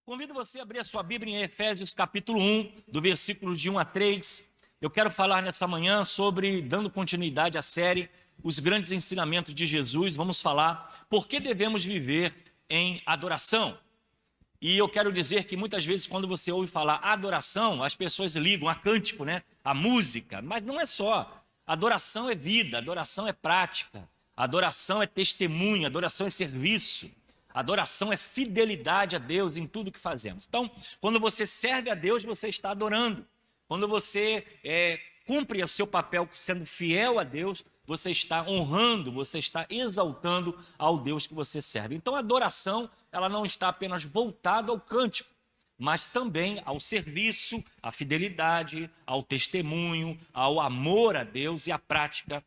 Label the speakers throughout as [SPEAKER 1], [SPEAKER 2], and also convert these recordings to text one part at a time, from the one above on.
[SPEAKER 1] Convido você a abrir a sua Bíblia em Efésios capítulo 1, do versículo de 1 a 3. Eu quero falar nessa manhã sobre, dando continuidade à série, os grandes ensinamentos de Jesus. Vamos falar por que devemos viver em adoração. E eu quero dizer que muitas vezes quando você ouve falar adoração, as pessoas ligam a cântico, a música, mas não é só. Adoração é vida, adoração é prática, adoração é testemunho, adoração é serviço. Adoração é fidelidade a Deus em tudo que fazemos. Então, quando você serve a Deus, você está adorando. Quando você cumpre o seu papel sendo fiel a Deus, você está honrando, você está exaltando ao Deus que você serve. Então, a adoração, ela não está apenas voltada ao cântico, mas também ao serviço, à fidelidade, ao testemunho, ao amor a Deus e à prática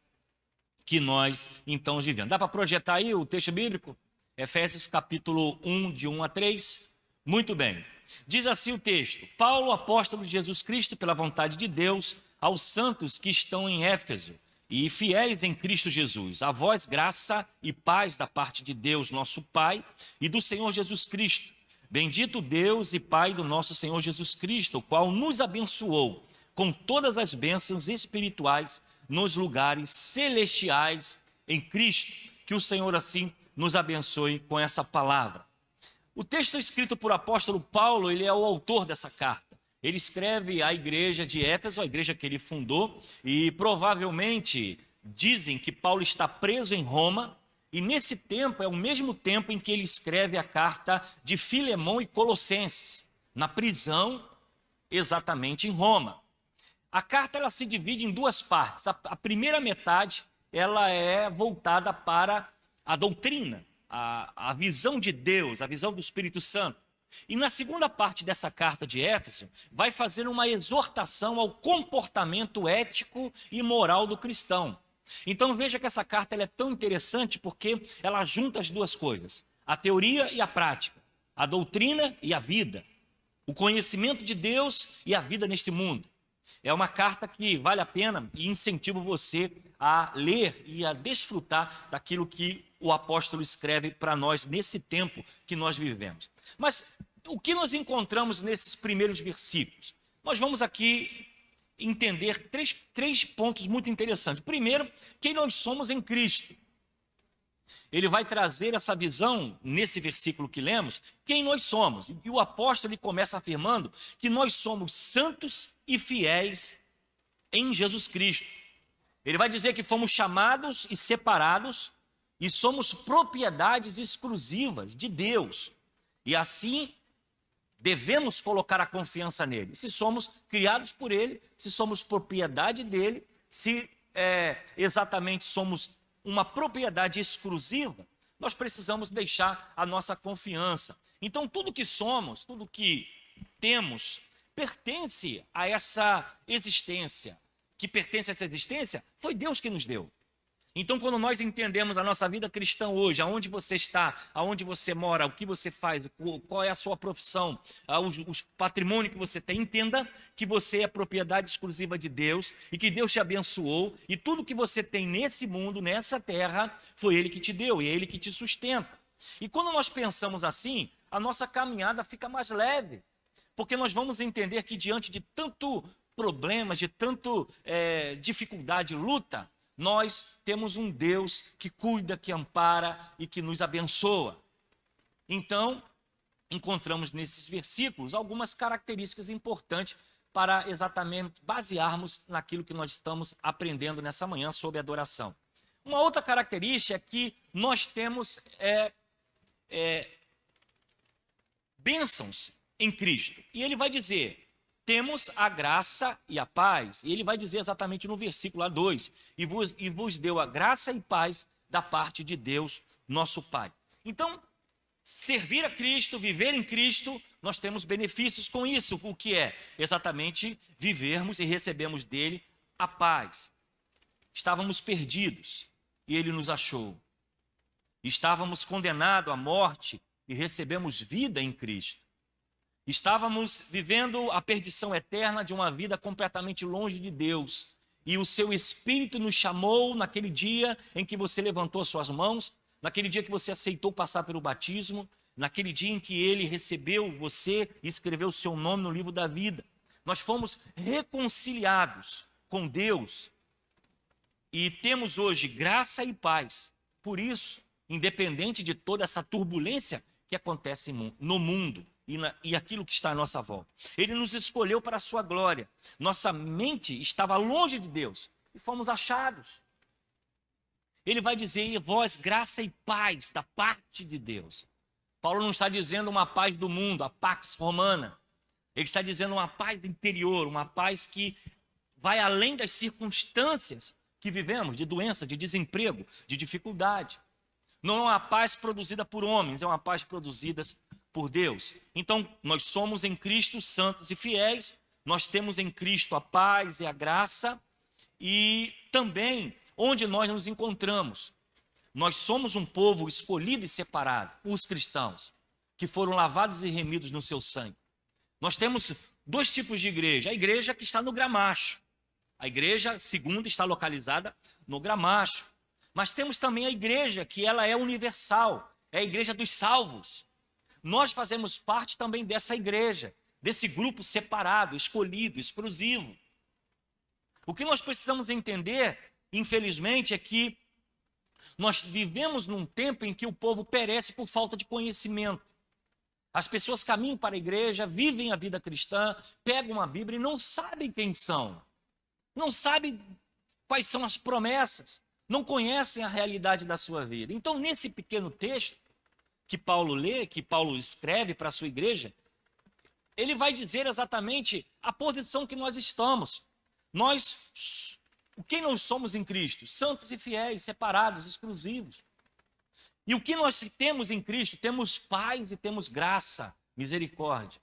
[SPEAKER 1] que nós, então, vivemos. Dá para projetar aí o texto bíblico? Efésios capítulo 1, de 1 a 3. Muito bem. Diz assim o texto: Paulo, apóstolo de Jesus Cristo, pela vontade de Deus, aos santos que estão em Éfeso e fiéis em Cristo Jesus, a vós graça e paz da parte de Deus, nosso Pai, e do Senhor Jesus Cristo. Bendito Deus e Pai do nosso Senhor Jesus Cristo, o qual nos abençoou com todas as bênçãos espirituais nos lugares celestiais em Cristo. Que o Senhor assim nos abençoe com essa palavra. O texto escrito por apóstolo Paulo, ele é o autor dessa carta. Ele escreve à igreja de Éfeso, a igreja que ele fundou, e provavelmente dizem que Paulo está preso em Roma, e nesse tempo é o mesmo tempo em que ele escreve a carta de Filemão e Colossenses, na prisão, exatamente em Roma. A carta ela se divide em duas partes. A primeira metade ela é voltada para a doutrina, a visão de Deus, a visão do Espírito Santo. E na segunda parte dessa carta de Éfeso, vai fazer uma exortação ao comportamento ético e moral do cristão. Então veja que essa carta ela é tão interessante porque ela junta as duas coisas, a teoria e a prática, a doutrina e a vida, o conhecimento de Deus e a vida neste mundo. É uma carta que vale a pena e incentivo você a ler e a desfrutar daquilo que o apóstolo escreve para nós nesse tempo que nós vivemos. Mas o que nós encontramos nesses primeiros versículos? Nós vamos aqui entender três pontos muito interessantes. Primeiro, quem nós somos em Cristo. Ele vai trazer essa visão, nesse versículo que lemos, quem nós somos. E o apóstolo ele começa afirmando que nós somos santos e fiéis em Jesus Cristo. Ele vai dizer que fomos chamados e separados e somos propriedades exclusivas de Deus. E assim devemos colocar a confiança nele. Se somos criados por ele, se somos propriedade dele, se exatamente somos uma propriedade exclusiva, nós precisamos deixar a nossa confiança. Então tudo que somos, tudo que temos, pertence a essa existência. Que pertence a essa existência, foi Deus que nos deu. Então quando nós entendemos a nossa vida cristã hoje, aonde você está, aonde você mora, o que você faz, qual é a sua profissão, os patrimônios que você tem, entenda que você é propriedade exclusiva de Deus e que Deus te abençoou e tudo que você tem nesse mundo, nessa terra, foi Ele que te deu e é Ele que te sustenta. E quando nós pensamos assim, a nossa caminhada fica mais leve, porque nós vamos entender que diante de tanto problemas, de tanto dificuldade, luta, nós temos um Deus que cuida, que ampara e que nos abençoa. Então, encontramos nesses versículos algumas características importantes para exatamente basearmos naquilo que nós estamos aprendendo nessa manhã sobre adoração. Uma outra característica é que nós temos bênçãos em Cristo. E ele vai dizer: temos a graça e a paz. E ele vai dizer exatamente no versículo 2: e vos deu a graça e paz da parte de Deus, nosso Pai. Então, servir a Cristo, viver em Cristo, nós temos benefícios com isso. O que é? Exatamente vivermos e recebemos dele a paz. Estávamos perdidos e ele nos achou. Estávamos condenados à morte e recebemos vida em Cristo. Estávamos vivendo a perdição eterna de uma vida completamente longe de Deus. E o seu Espírito nos chamou naquele dia em que você levantou as suas mãos, naquele dia que você aceitou passar pelo batismo, naquele dia em que ele recebeu você e escreveu o seu nome no livro da vida. Nós fomos reconciliados com Deus e temos hoje graça e paz. Por isso, independente de toda essa turbulência que acontece no mundo e aquilo que está à nossa volta, ele nos escolheu para a sua glória. Nossa mente estava longe de Deus e fomos achados. Ele vai dizer: e vós, graça e paz da parte de Deus. Paulo não está dizendo uma paz do mundo, a pax romana. Ele está dizendo uma paz interior, uma paz que vai além das circunstâncias que vivemos, de doença, de desemprego, de dificuldade. Não é uma paz produzida por homens, é uma paz produzida por Deus. Então, nós somos em Cristo santos e fiéis, nós temos em Cristo a paz e a graça, e também onde nós nos encontramos. Nós somos um povo escolhido e separado, os cristãos, que foram lavados e remidos no seu sangue. Nós temos dois tipos de igreja: a igreja que está no Gramacho. A igreja segunda está localizada no Gramacho. Mas temos também a igreja que ela é universal, é a igreja dos salvos. Nós fazemos parte também dessa igreja, desse grupo separado, escolhido, exclusivo. O que nós precisamos entender, infelizmente, é que nós vivemos num tempo em que o povo perece por falta de conhecimento. As pessoas caminham para a igreja, vivem a vida cristã, pegam a Bíblia e não sabem quem são. Não sabem quais são as promessas, não conhecem a realidade da sua vida. Então, nesse pequeno texto que Paulo lê, que Paulo escreve para a sua igreja, ele vai dizer exatamente a posição que nós estamos. Quem nós somos em Cristo? Santos e fiéis, separados, exclusivos. E o que nós temos em Cristo? Temos paz e temos graça, misericórdia.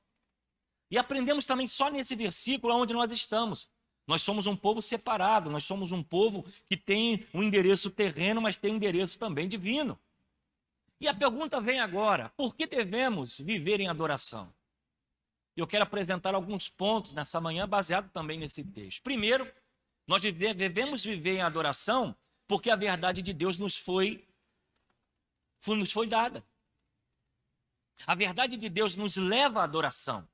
[SPEAKER 1] E aprendemos também só nesse versículo onde nós estamos. Nós somos um povo separado, nós somos um povo que tem um endereço terreno, mas tem um endereço também divino. E a pergunta vem agora: por que devemos viver em adoração? Eu quero apresentar alguns pontos nessa manhã, baseado também nesse texto. Primeiro, nós devemos viver em adoração porque a verdade de Deus nos foi dada. A verdade de Deus nos leva à adoração.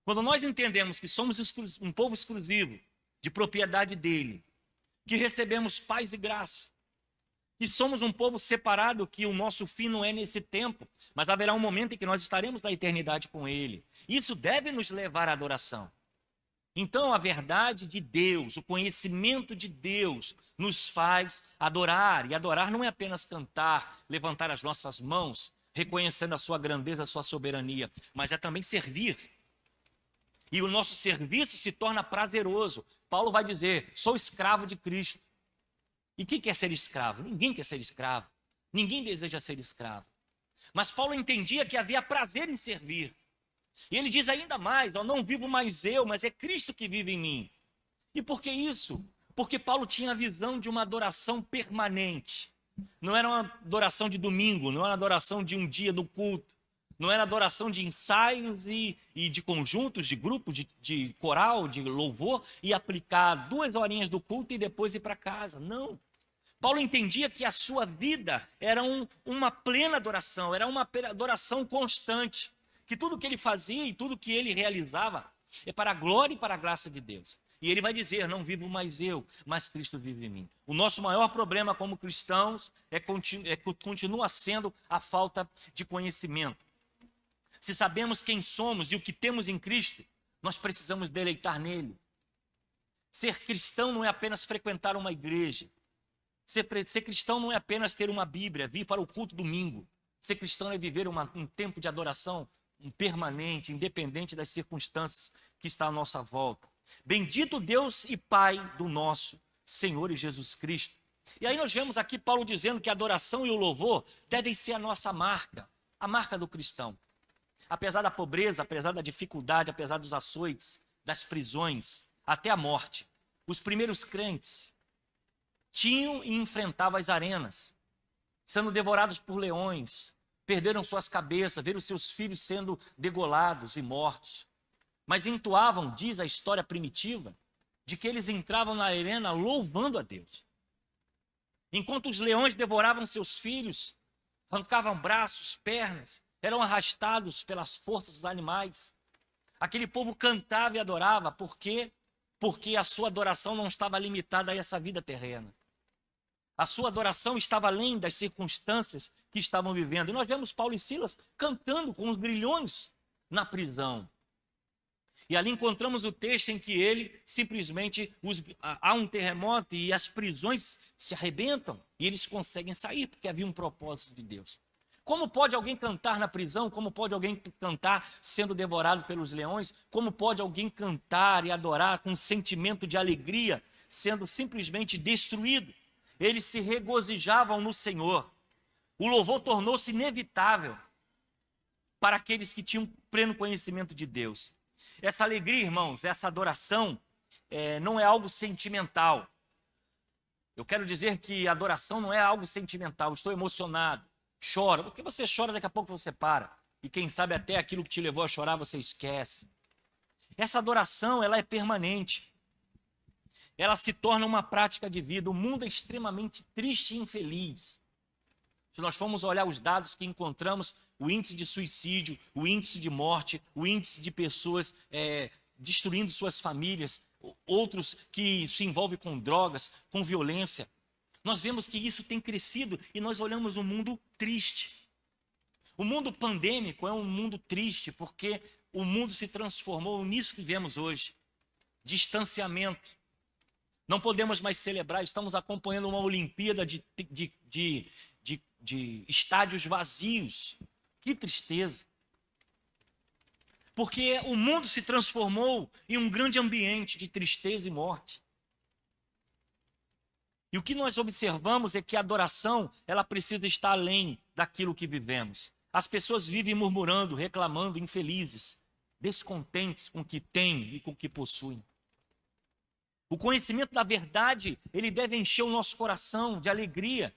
[SPEAKER 1] Quando nós entendemos que somos um povo exclusivo, de propriedade dele, que recebemos paz e graça, que somos um povo separado, que o nosso fim não é nesse tempo, mas haverá um momento em que nós estaremos na eternidade com ele. Isso deve nos levar à adoração. Então, a verdade de Deus, o conhecimento de Deus, nos faz adorar. E adorar não é apenas cantar, levantar as nossas mãos, reconhecendo a sua grandeza, a sua soberania, mas é também servir. E o nosso serviço se torna prazeroso. Paulo vai dizer: sou escravo de Cristo. E quem quer ser escravo? Ninguém quer ser escravo. Ninguém deseja ser escravo. Mas Paulo entendia que havia prazer em servir. E ele diz ainda mais: eu não vivo mais eu, mas é Cristo que vive em mim. E por que isso? Porque Paulo tinha a visão de uma adoração permanente. Não era uma adoração de domingo, não era uma adoração de um dia do culto. Não era adoração de ensaios e de conjuntos, de grupos, de coral, de louvor, e aplicar 2 horinhas do culto e depois ir para casa. Não. Paulo entendia que a sua vida era uma plena adoração, era uma adoração constante. Que tudo que ele fazia e tudo que ele realizava é para a glória e para a graça de Deus. E ele vai dizer: não vivo mais eu, mas Cristo vive em mim. O nosso maior problema como cristãos continua sendo a falta de conhecimento. Se sabemos quem somos e o que temos em Cristo, nós precisamos deleitar nele. Ser cristão não é apenas frequentar uma igreja. Ser cristão não é apenas ter uma Bíblia, vir para o culto domingo. Ser cristão é viver um tempo de adoração permanente, independente das circunstâncias que estão à nossa volta. Bendito Deus e Pai do nosso Senhor Jesus Cristo. E aí nós vemos aqui Paulo dizendo que a adoração e o louvor devem ser a nossa marca, a marca do cristão. Apesar da pobreza, apesar da dificuldade, apesar dos açoites, das prisões, até a morte, os primeiros crentes tinham e enfrentavam as arenas, sendo devorados por leões, perderam suas cabeças, viram seus filhos sendo degolados e mortos. Mas entoavam, diz a história primitiva, de que eles entravam na arena louvando a Deus. Enquanto os leões devoravam seus filhos, arrancavam braços, pernas, eram arrastados pelas forças dos animais. Aquele povo cantava e adorava, por quê? Porque a sua adoração não estava limitada a essa vida terrena. A sua adoração estava além das circunstâncias que estavam vivendo. E nós vemos Paulo e Silas cantando com os grilhões na prisão. E ali encontramos o texto em que ele simplesmente, há um terremoto e as prisões se arrebentam e eles conseguem sair, porque havia um propósito de Deus. Como pode alguém cantar na prisão? Como pode alguém cantar sendo devorado pelos leões? Como pode alguém cantar e adorar com um sentimento de alegria, sendo simplesmente destruído? Eles se regozijavam no Senhor. O louvor tornou-se inevitável para aqueles que tinham pleno conhecimento de Deus. Essa alegria, irmãos, essa adoração não é algo sentimental. Eu quero dizer que adoração não é algo sentimental. Estou emocionado, choro. Porque você chora, daqui a pouco você para. E quem sabe até aquilo que te levou a chorar você esquece. Essa adoração, ela é permanente. Ela se torna uma prática de vida. O mundo é extremamente triste e infeliz. Se nós formos olhar os dados que encontramos, o índice de suicídio, o índice de morte, o índice de pessoas destruindo suas famílias, outros que se envolvem com drogas, com violência. Nós vemos que isso tem crescido e nós olhamos um mundo triste. O mundo pandêmico é um mundo triste porque o mundo se transformou nisso que vemos hoje. Distanciamento. Não podemos mais celebrar, estamos acompanhando uma Olimpíada de estádios vazios. Que tristeza. Porque o mundo se transformou em um grande ambiente de tristeza e morte. E o que nós observamos é que a adoração, ela precisa estar além daquilo que vivemos. As pessoas vivem murmurando, reclamando, infelizes, descontentes com o que têm e com o que possuem. O conhecimento da verdade, ele deve encher o nosso coração de alegria.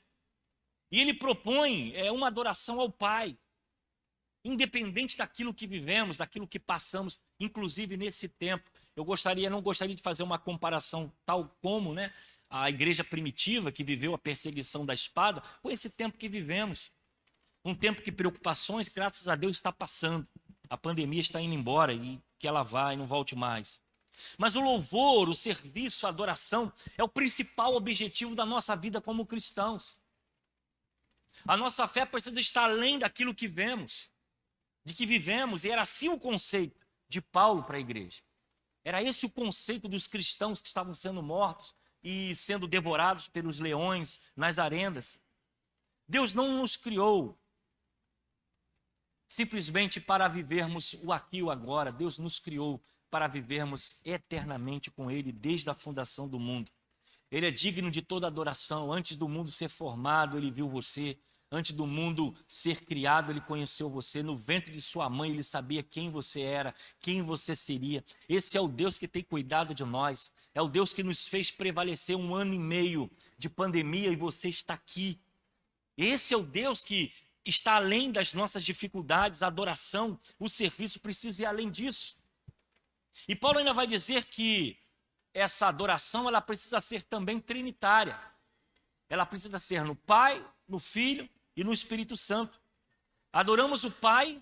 [SPEAKER 1] E ele propõe uma adoração ao Pai, independente daquilo que vivemos, daquilo que passamos, inclusive nesse tempo. Eu não gostaria de fazer uma comparação tal como a igreja primitiva, que viveu a perseguição da espada, com esse tempo que vivemos. Um tempo que preocupações, graças a Deus, está passando. A pandemia está indo embora e que ela vá e não volte mais. Mas o louvor, o serviço, a adoração é o principal objetivo da nossa vida como cristãos. A nossa fé precisa estar além daquilo que vemos, de que vivemos, e era assim o conceito de Paulo para a igreja. Era esse o conceito dos cristãos que estavam sendo mortos e sendo devorados pelos leões nas arenas. Deus não nos criou simplesmente para vivermos o aqui e o agora. Deus nos criou para vivermos eternamente com Ele desde a fundação do mundo. Ele é digno de toda adoração. Antes do mundo ser formado, Ele viu você. Antes do mundo ser criado, Ele conheceu você. No ventre de sua mãe, Ele sabia quem você era, quem você seria. Esse é o Deus que tem cuidado de nós. É o Deus que nos fez prevalecer 1 ano e meio de pandemia e você está aqui. Esse é o Deus que está além das nossas dificuldades. A adoração, o serviço precisa ir além disso. E Paulo ainda vai dizer que essa adoração, ela precisa ser também trinitária. Ela precisa ser no Pai, no Filho e no Espírito Santo. Adoramos o Pai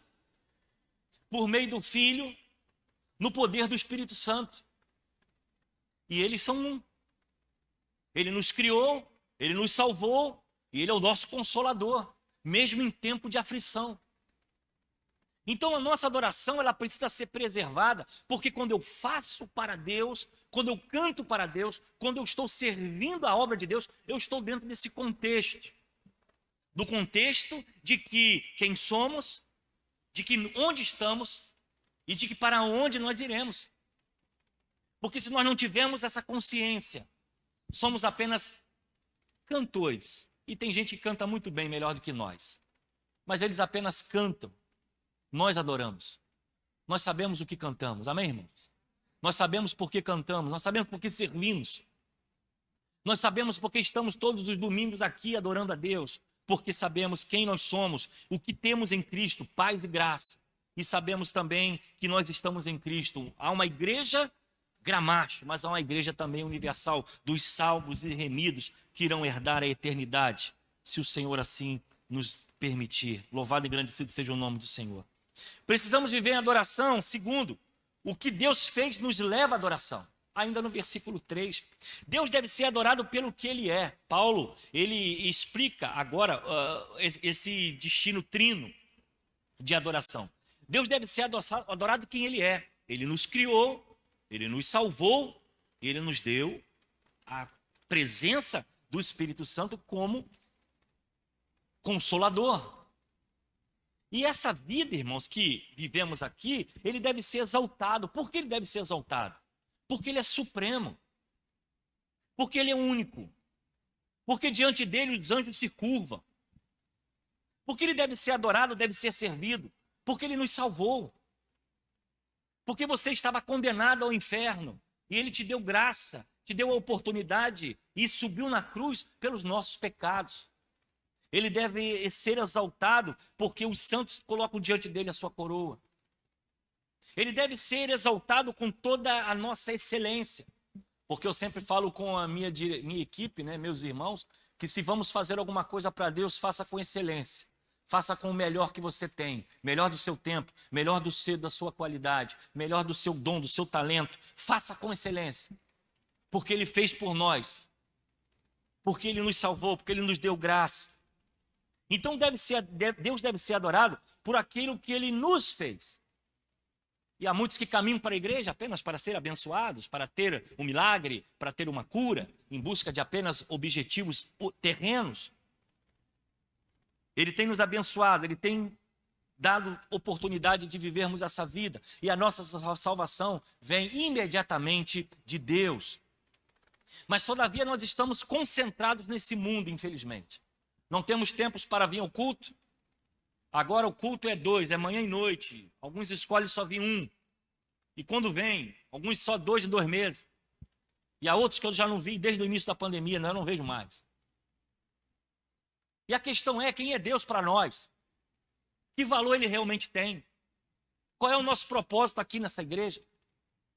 [SPEAKER 1] por meio do Filho, no poder do Espírito Santo. E eles são um. Ele nos criou, Ele nos salvou e Ele é o nosso consolador, mesmo em tempo de aflição. Então a nossa adoração, ela precisa ser preservada, porque quando eu faço para Deus, quando eu canto para Deus, quando eu estou servindo a obra de Deus, eu estou dentro desse contexto. Do contexto de que quem somos, de que onde estamos e de que para onde nós iremos. Porque se nós não tivermos essa consciência, somos apenas cantores. E tem gente que canta muito bem, melhor do que nós. Mas eles apenas cantam. Nós adoramos. Nós sabemos o que cantamos. Amém, irmãos? Nós sabemos por que cantamos. Nós sabemos por que servimos. Nós sabemos por que estamos todos os domingos aqui adorando a Deus. Porque sabemos quem nós somos, o que temos em Cristo, paz e graça. E sabemos também que nós estamos em Cristo. Há uma igreja gramacho, mas há uma igreja também universal, dos salvos e remidos, que irão herdar a eternidade, se o Senhor assim nos permitir. Louvado e engrandecido seja o nome do Senhor. Precisamos viver em adoração. Segundo, o que Deus fez nos leva à adoração. Ainda no versículo 3, Deus deve ser adorado pelo que Ele é. Paulo, ele explica agora esse destino trino de adoração. Deus deve ser adorado quem Ele é. Ele nos criou, Ele nos salvou, Ele nos deu a presença do Espírito Santo como consolador. E essa vida, irmãos, que vivemos aqui, Ele deve ser exaltado. Por que Ele deve ser exaltado? Porque Ele é supremo. Porque Ele é único. Porque diante dEle os anjos se curvam. Porque Ele deve ser adorado, deve ser servido. Porque Ele nos salvou. Porque você estava condenado ao inferno. E Ele te deu graça, te deu a oportunidade e subiu na cruz pelos nossos pecados. Ele deve ser exaltado porque os santos colocam diante dele a sua coroa. Ele deve ser exaltado com toda a nossa excelência. Porque eu sempre falo com a minha equipe, né, meus irmãos, que se vamos fazer alguma coisa para Deus, faça com excelência. Faça com o melhor que você tem, melhor do seu tempo, melhor da sua qualidade, melhor do seu dom, do seu talento. Faça com excelência. Porque Ele fez por nós. Porque Ele nos salvou, porque Ele nos deu graça. Então Deus deve ser adorado por aquilo que Ele nos fez. E há muitos que caminham para a igreja apenas para ser abençoados, para ter um milagre, para ter uma cura, em busca de apenas objetivos terrenos. Ele tem nos abençoado, Ele tem dado oportunidade de vivermos essa vida. E a nossa salvação vem imediatamente de Deus. Mas todavia nós estamos concentrados nesse mundo, infelizmente. Não temos tempos para vir ao culto. Agora o culto é 2, é manhã e noite. Alguns escolhem só vir 1. E quando vem, alguns só 2 em 2 meses. E há outros que eu já não vi desde o início da pandemia, eu não vejo mais. E a questão é, quem é Deus para nós? Que valor Ele realmente tem? Qual é o nosso propósito aqui nessa igreja?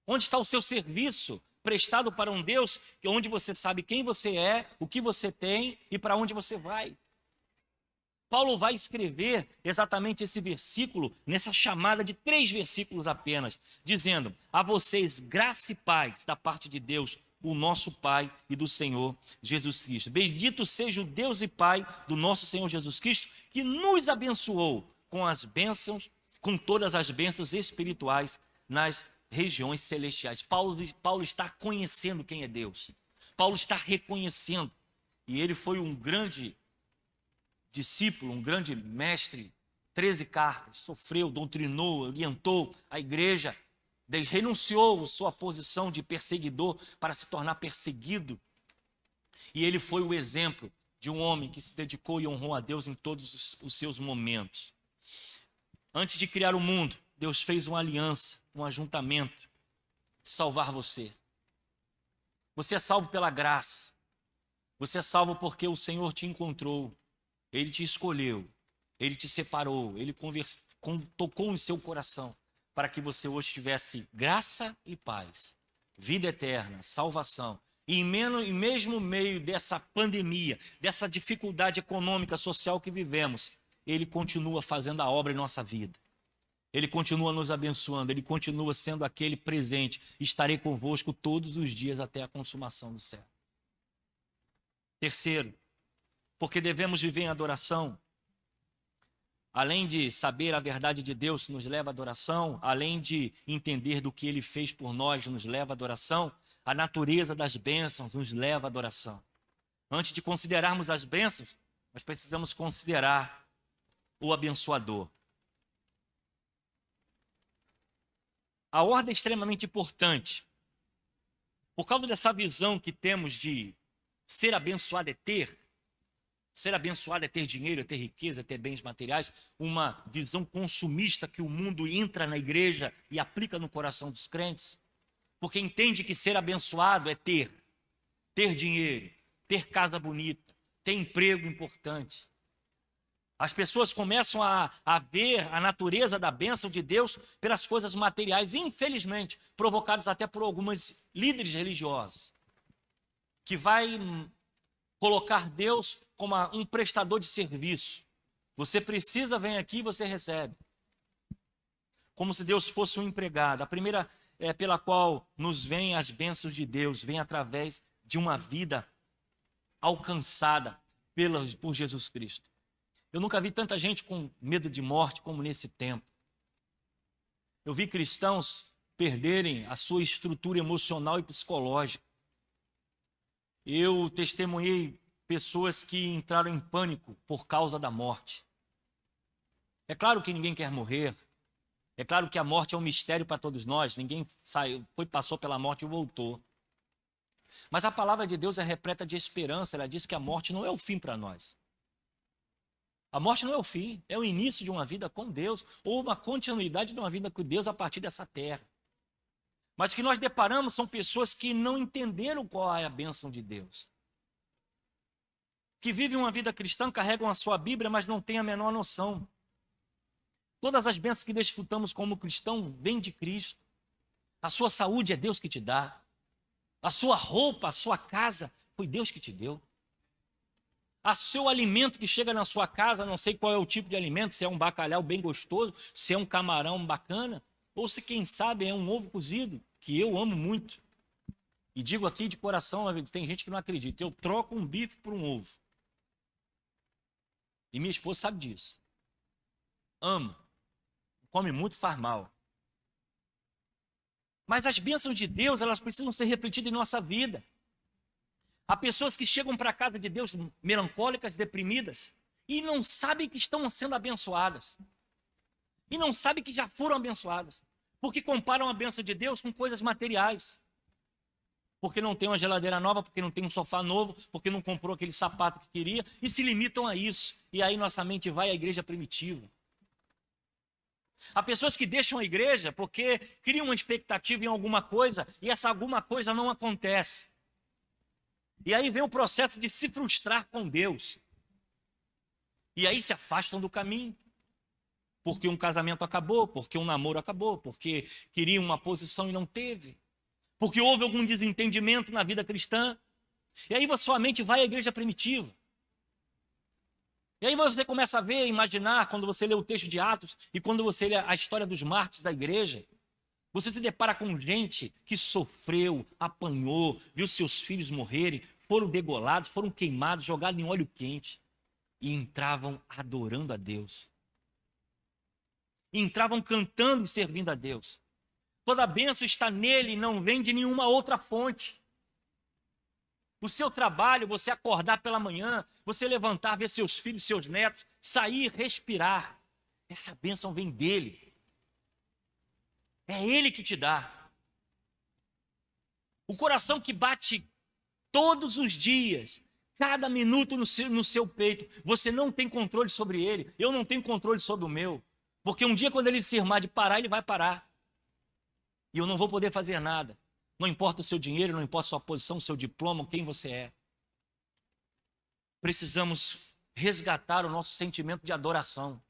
[SPEAKER 1] Onde está o seu serviço prestado para um Deus onde você sabe quem você é, o que você tem e para onde você vai? Paulo vai escrever exatamente esse versículo, nessa chamada de 3 versículos apenas, dizendo: a vocês graça e paz da parte de Deus, o nosso Pai e do Senhor Jesus Cristo. Bendito seja o Deus e Pai do nosso Senhor Jesus Cristo, que nos abençoou com as bênçãos, com todas as bênçãos espirituais nas regiões celestiais. Paulo está conhecendo quem é Deus. Paulo está reconhecendo. E ele foi um grande discípulo, um grande mestre, 13 cartas, sofreu, doutrinou, orientou a igreja, renunciou sua posição de perseguidor para se tornar perseguido. E ele foi o exemplo de um homem que se dedicou e honrou a Deus em todos os seus momentos. Antes de criar o mundo, Deus fez uma aliança, um ajuntamento, de salvar você. Você é salvo pela graça. Você é salvo porque o Senhor te encontrou. Ele te escolheu, Ele te separou, Ele tocou em seu coração para que você hoje tivesse graça e paz, vida eterna, salvação. E mesmo no meio dessa pandemia, dessa dificuldade econômica, social que vivemos, Ele continua fazendo a obra em nossa vida. Ele continua nos abençoando, Ele continua sendo aquele presente. Estarei convosco todos os dias até a consumação do céu. Terceiro, porque devemos viver em adoração. Além de saber a verdade de Deus, nos leva à adoração. Além de entender do que Ele fez por nós, nos leva à adoração. A natureza das bênçãos nos leva à adoração. Antes de considerarmos as bênçãos, nós precisamos considerar o abençoador. A ordem é extremamente importante. Por causa dessa visão que temos de ser abençoado é ter, ser abençoado é ter dinheiro, é ter riqueza, é ter bens materiais, uma visão consumista que o mundo entra na igreja e aplica no coração dos crentes, porque entende que ser abençoado é ter dinheiro, ter casa bonita, ter emprego importante. As pessoas começam a ver a natureza da bênção de Deus pelas coisas materiais, infelizmente, provocadas até por alguns líderes religiosos, que vai colocar Deus como um prestador de serviço. Você precisa, vem aqui e você recebe. Como se Deus fosse um empregado. A primeira pela qual nos vêm as bênçãos de Deus, vem através de uma vida alcançada por Jesus Cristo. Eu nunca vi tanta gente com medo de morte como nesse tempo. Eu vi cristãos perderem a sua estrutura emocional e psicológica. Eu testemunhei pessoas que entraram em pânico por causa da morte. É claro que ninguém quer morrer. É claro que a morte é um mistério para todos nós. Ninguém passou pela morte e voltou. Mas a palavra de Deus é repleta de esperança. Ela diz que a morte não é o fim para nós. A morte não é o fim, é o início de uma vida com Deus, ou uma continuidade de uma vida com Deus a partir dessa terra. Mas o que nós deparamos são pessoas que não entenderam qual é a bênção de Deus. Que vivem uma vida cristã, carregam a sua Bíblia, mas não têm a menor noção. Todas as bênçãos que desfrutamos como cristão vêm de Cristo. A sua saúde é Deus que te dá. A sua roupa, a sua casa, foi Deus que te deu. O seu alimento que chega na sua casa, não sei qual é o tipo de alimento, se é um bacalhau bem gostoso, se é um camarão bacana, ou se quem sabe é um ovo cozido, que eu amo muito. E digo aqui de coração, tem gente que não acredita, eu troco um bife por um ovo. E minha esposa sabe disso. Amo. Come muito, faz mal. Mas as bênçãos de Deus, elas precisam ser refletidas em nossa vida. Há pessoas que chegam para a casa de Deus melancólicas, deprimidas, e não sabem que estão sendo abençoadas. E não sabem que já foram abençoadas. Porque comparam a bênção de Deus com coisas materiais. Porque não tem uma geladeira nova, porque não tem um sofá novo, porque não comprou aquele sapato que queria, e se limitam a isso. E aí nossa mente vai à igreja primitiva. Há pessoas que deixam a igreja porque criam uma expectativa em alguma coisa, e essa alguma coisa não acontece. E aí vem o processo de se frustrar com Deus. E aí se afastam do caminho. Porque um casamento acabou, porque um namoro acabou, porque queriam uma posição e não teve. Porque houve algum desentendimento na vida cristã. E aí sua mente vai à igreja primitiva. E aí você começa a ver, imaginar, quando você lê o texto de Atos e quando você lê a história dos mártires da igreja, você se depara com gente que sofreu, apanhou, viu seus filhos morrerem, foram degolados, foram queimados, jogados em óleo quente e entravam adorando a Deus. E entravam cantando e servindo a Deus. Toda a bênção está nele e não vem de nenhuma outra fonte. O seu trabalho, você acordar pela manhã, você levantar, ver seus filhos, seus netos, sair, respirar. Essa bênção vem dele. É ele que te dá. O coração que bate todos os dias, cada minuto no seu peito, você não tem controle sobre ele, eu não tenho controle sobre o meu. Porque um dia quando ele se irmar de parar, ele vai parar. E eu não vou poder fazer nada. Não importa o seu dinheiro, não importa a sua posição, o seu diploma, quem você é. Precisamos resgatar o nosso sentimento de adoração.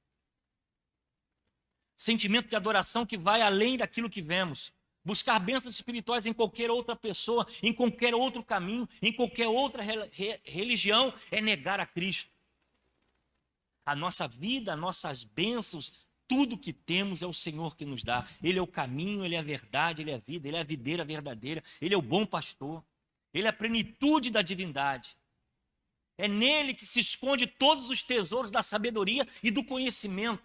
[SPEAKER 1] Sentimento de adoração que vai além daquilo que vemos. Buscar bênçãos espirituais em qualquer outra pessoa, em qualquer outro caminho, em qualquer outra religião, é negar a Cristo. A nossa vida, nossas bênçãos, tudo que temos é o Senhor que nos dá. Ele é o caminho, Ele é a verdade, Ele é a vida, Ele é a videira verdadeira, Ele é o bom pastor, Ele é a plenitude da divindade. É nele que se esconde todos os tesouros da sabedoria e do conhecimento.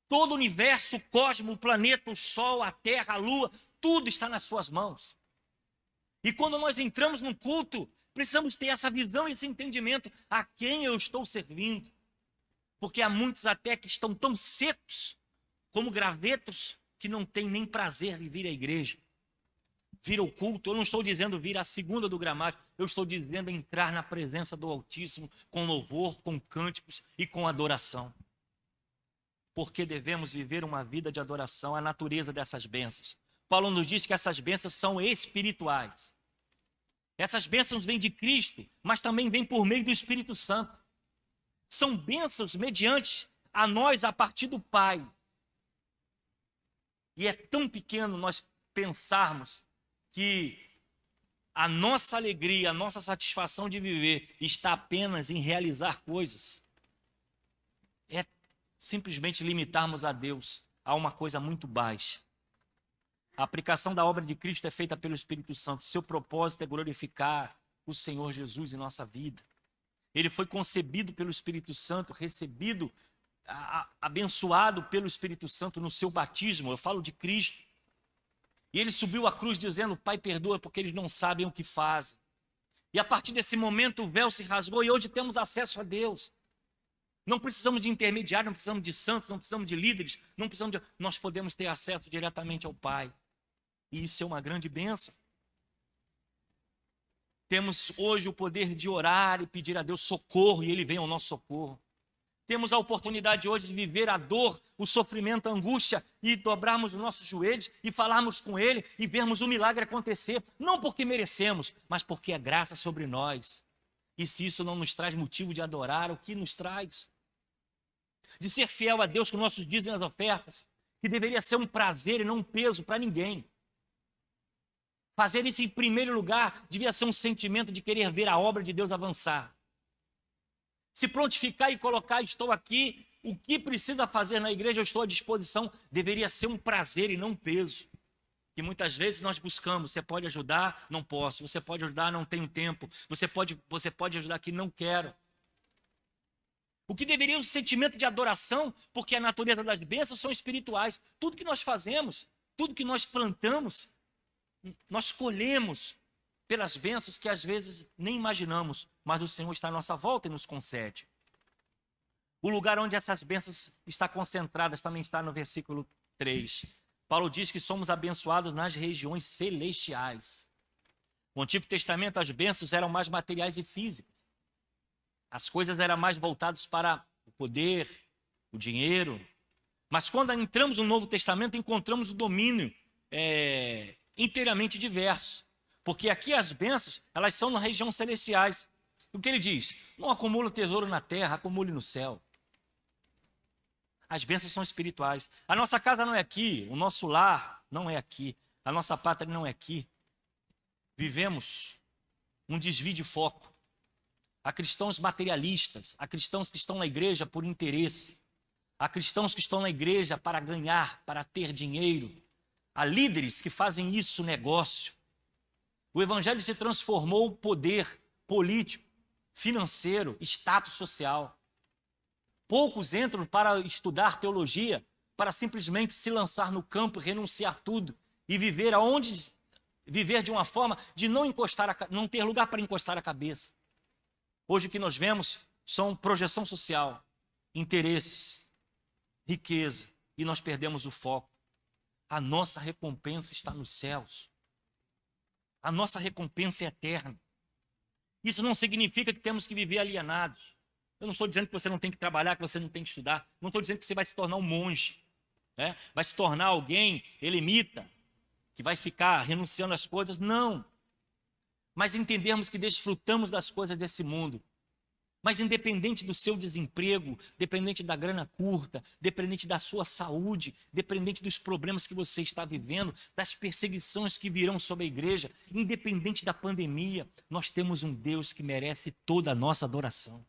[SPEAKER 1] Todo o universo, o cosmos, o planeta, o sol, a terra, a lua, tudo está nas suas mãos. E quando nós entramos num culto, precisamos ter essa visão e esse entendimento. A quem eu estou servindo? Porque há muitos até que estão tão secos, como gravetos, que não têm nem prazer em vir à igreja. Vir ao culto, eu não estou dizendo vir à segunda do gramado, eu estou dizendo entrar na presença do Altíssimo, com louvor, com cânticos e com adoração. Porque devemos viver uma vida de adoração, a natureza dessas bênçãos. Paulo nos diz que essas bênçãos são espirituais. Essas bênçãos vêm de Cristo, mas também vêm por meio do Espírito Santo. São bênçãos mediante a nós a partir do Pai. E é tão pequeno nós pensarmos que a nossa alegria, a nossa satisfação de viver está apenas em realizar coisas. é simplesmente limitarmos a Deus a uma coisa muito baixa. A aplicação da obra de Cristo é feita pelo Espírito Santo. Seu propósito é glorificar o Senhor Jesus em nossa vida. Ele foi concebido pelo Espírito Santo, recebido, abençoado pelo Espírito Santo no seu batismo. Eu falo de Cristo. E ele subiu à cruz dizendo: Pai, perdoa porque eles não sabem o que fazem. E a partir desse momento o véu se rasgou e hoje temos acesso a Deus. Não precisamos de intermediário, não precisamos de santos, não precisamos de líderes, não precisamos de... Nós podemos ter acesso diretamente ao Pai. E isso é uma grande bênção. Temos hoje o poder de orar e pedir a Deus socorro e Ele vem ao nosso socorro. Temos a oportunidade hoje de viver a dor, o sofrimento, a angústia e dobrarmos os nossos joelhos e falarmos com Ele e vermos o milagre acontecer. Não porque merecemos, mas porque é graça sobre nós. E se isso não nos traz motivo de adorar, o que nos traz? De ser fiel a Deus com nossos dízimos e as ofertas, que deveria ser um prazer e não um peso para ninguém. Fazer isso em primeiro lugar devia ser um sentimento de querer ver a obra de Deus avançar. Se prontificar e colocar, estou aqui, o que precisa fazer na igreja, eu estou à disposição, deveria ser um prazer e não um peso. Que muitas vezes nós buscamos, você pode ajudar? Não posso. Você pode ajudar? Não tenho tempo. Você pode ajudar aqui? Não quero. O que deveria ser um sentimento de adoração, porque a natureza das bênçãos são espirituais. Tudo que nós fazemos, tudo que nós plantamos, nós colhemos pelas bênçãos que às vezes nem imaginamos, mas o Senhor está à nossa volta e nos concede. O lugar onde essas bênçãos estão concentradas também está no versículo 3. Paulo diz que somos abençoados nas regiões celestiais. No Antigo Testamento as bênçãos eram mais materiais e físicas. As coisas eram mais voltadas para o poder, o dinheiro. Mas quando entramos no Novo Testamento encontramos o domínio inteiramente diverso. Porque aqui as bênçãos, elas são nas regiões celestiais. O que ele diz? Não acumula tesouro na terra, acumule no céu. As bênçãos são espirituais. A nossa casa não é aqui, o nosso lar não é aqui, a nossa pátria não é aqui. Vivemos um desvio de foco. Há cristãos materialistas, há cristãos que estão na igreja por interesse, há cristãos que estão na igreja para ganhar, para ter dinheiro. Há líderes que fazem isso negócio. O evangelho se transformou em poder político, financeiro, status social. Poucos entram para estudar teologia, para simplesmente se lançar no campo, renunciar tudo e viver de uma forma de não ter lugar para encostar a cabeça. Hoje o que nós vemos são projeção social, interesses, riqueza, e nós perdemos o foco. A nossa recompensa está nos céus. A nossa recompensa é eterna. Isso não significa que temos que viver alienados. Eu não estou dizendo que você não tem que trabalhar, que você não tem que estudar. Não estou dizendo que você vai se tornar um monge, né? Vai se tornar alguém eremita, que vai ficar renunciando às coisas. Não. Mas entendermos que desfrutamos das coisas desse mundo. Mas independente do seu desemprego, dependente da grana curta, dependente da sua saúde, dependente dos problemas que você está vivendo, das perseguições que virão sobre a igreja, independente da pandemia, nós temos um Deus que merece toda a nossa adoração.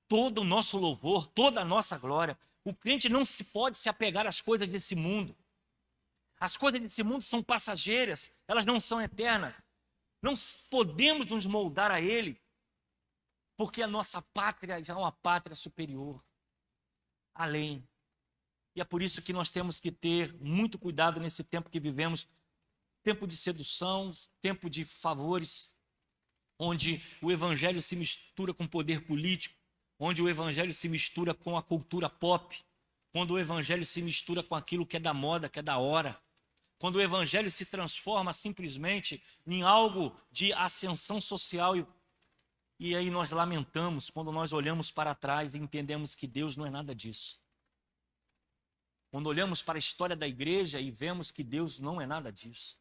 [SPEAKER 1] Todo o nosso louvor, toda a nossa glória. O crente não pode se apegar às coisas desse mundo. As coisas desse mundo são passageiras, elas não são eternas. Não podemos nos moldar a ele, porque a nossa pátria já é uma pátria superior, além. E é por isso que nós temos que ter muito cuidado nesse tempo que vivemos, tempo de sedução, tempo de favores, onde o evangelho se mistura com o poder político, onde o evangelho se mistura com a cultura pop, quando o evangelho se mistura com aquilo que é da moda, que é da hora, quando o evangelho se transforma simplesmente em algo de ascensão social e aí nós lamentamos quando nós olhamos para trás e entendemos que Deus não é nada disso. Quando olhamos para a história da igreja e vemos que Deus não é nada disso.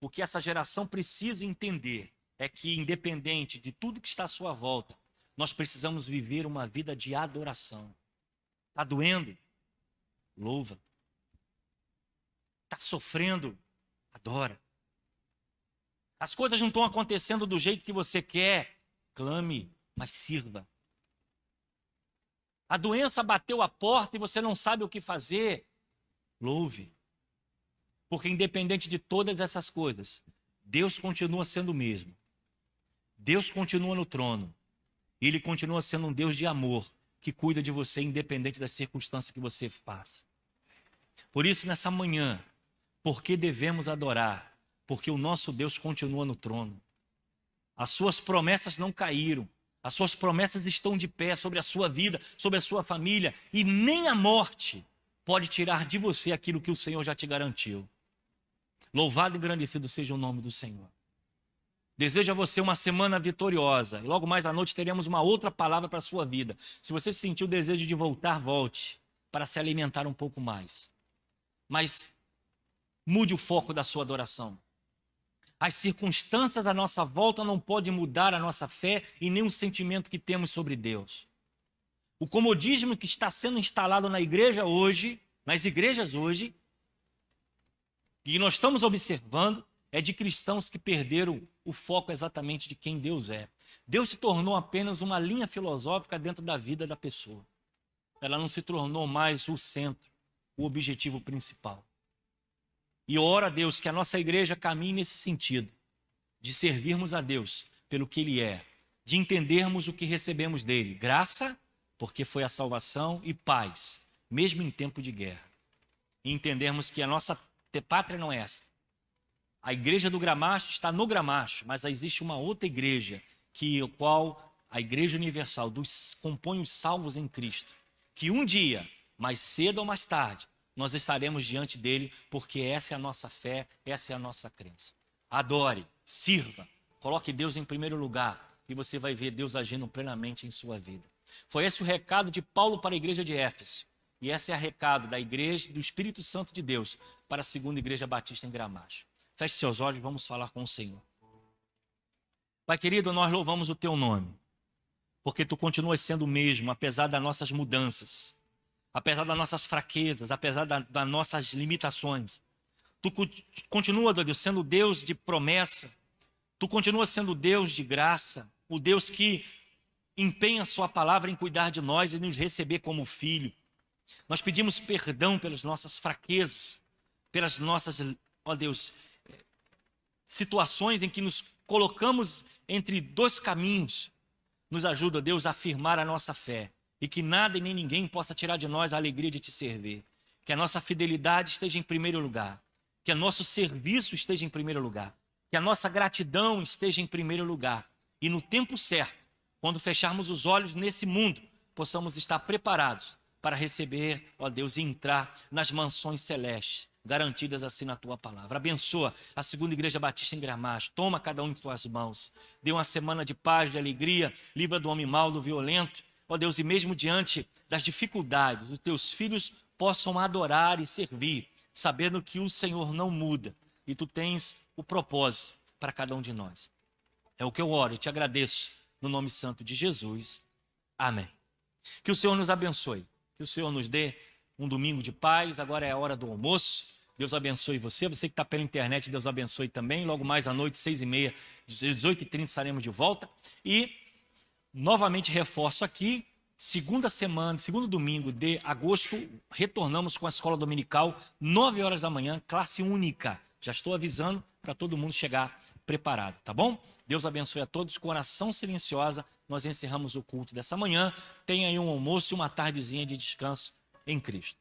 [SPEAKER 1] O que essa geração precisa entender é que, independente de tudo que está à sua volta, nós precisamos viver uma vida de adoração. Está doendo? Louva. Está sofrendo? Adora. As coisas não estão acontecendo do jeito que você quer? Clame, mas sirva. A doença bateu a porta e você não sabe o que fazer. Louve. Porque independente de todas essas coisas, Deus continua sendo o mesmo. Deus continua no trono. E Ele continua sendo um Deus de amor, que cuida de você independente das circunstâncias que você passa. Por isso, nessa manhã, por que devemos adorar? Porque o nosso Deus continua no trono. As suas promessas não caíram. As suas promessas estão de pé sobre a sua vida, sobre a sua família. E nem a morte pode tirar de você aquilo que o Senhor já te garantiu. Louvado e engrandecido seja o nome do Senhor. Desejo a você uma semana vitoriosa. E logo mais à noite teremos uma outra palavra para a sua vida. Se você sentiu o desejo de voltar, volte para se alimentar um pouco mais. Mas mude o foco da sua adoração. As circunstâncias à nossa volta não podem mudar a nossa fé e nem o sentimento que temos sobre Deus. O comodismo que está sendo instalado na igreja hoje, nas igrejas hoje, e nós estamos observando, é de cristãos que perderam o foco exatamente de quem Deus é. Deus se tornou apenas uma linha filosófica dentro da vida da pessoa. Ela não se tornou mais o centro, o objetivo principal. E oro a Deus que a nossa igreja caminhe nesse sentido, de servirmos a Deus pelo que Ele é, de entendermos o que recebemos dEle, graça, porque foi a salvação, e paz, mesmo em tempo de guerra. E entendermos que a nossa pátria não é esta. A igreja do Gramacho está no Gramacho, mas existe uma outra igreja, qual a Igreja Universal compõe os salvos em Cristo, que um dia, mais cedo ou mais tarde, nós estaremos diante dele, porque essa é a nossa fé, essa é a nossa crença. Adore, sirva, coloque Deus em primeiro lugar e você vai ver Deus agindo plenamente em sua vida. Foi esse o recado de Paulo para a igreja de Éfeso. E esse é o recado da igreja, do Espírito Santo de Deus, para a segunda igreja batista em Gramacho. Feche seus olhos e vamos falar com o Senhor. Pai querido, nós louvamos o teu nome, porque tu continuas sendo o mesmo, apesar das nossas mudanças. Apesar das nossas fraquezas, apesar das nossas limitações. Tu continua, Deus, sendo Deus de promessa. Tu continua sendo Deus de graça. O Deus que empenha a sua palavra em cuidar de nós e nos receber como filho. Nós pedimos perdão pelas nossas fraquezas, pelas nossas, ó Deus, situações em que nos colocamos entre dois caminhos. Nos ajuda, Deus, a afirmar a nossa fé. E que nada e nem ninguém possa tirar de nós a alegria de te servir. Que a nossa fidelidade esteja em primeiro lugar. Que o nosso serviço esteja em primeiro lugar. Que a nossa gratidão esteja em primeiro lugar. E no tempo certo, quando fecharmos os olhos nesse mundo, possamos estar preparados para receber, ó Deus, e entrar nas mansões celestes, garantidas assim na tua palavra. Abençoa a segunda igreja batista em Gramacho. Toma cada um em tuas mãos. Dê uma semana de paz, de alegria. Livra do homem mau, do violento. Ó Deus, e mesmo diante das dificuldades, os teus filhos possam adorar e servir, sabendo que o Senhor não muda e tu tens o propósito para cada um de nós. É o que eu oro e te agradeço no nome santo de Jesus. Amém. Que o Senhor nos abençoe, que o Senhor nos dê um domingo de paz. Agora é a hora do almoço. Deus abençoe você que está pela internet, Deus abençoe também. Logo mais à noite, 6h30, 18h30 estaremos de volta. E novamente reforço aqui, segundo domingo de agosto, retornamos com a escola dominical, 9 horas da manhã, classe única. Já estou avisando para todo mundo chegar preparado, tá bom? Deus abençoe a todos, com oração silenciosa, nós encerramos o culto dessa manhã. Tenha aí um almoço e uma tardezinha de descanso em Cristo.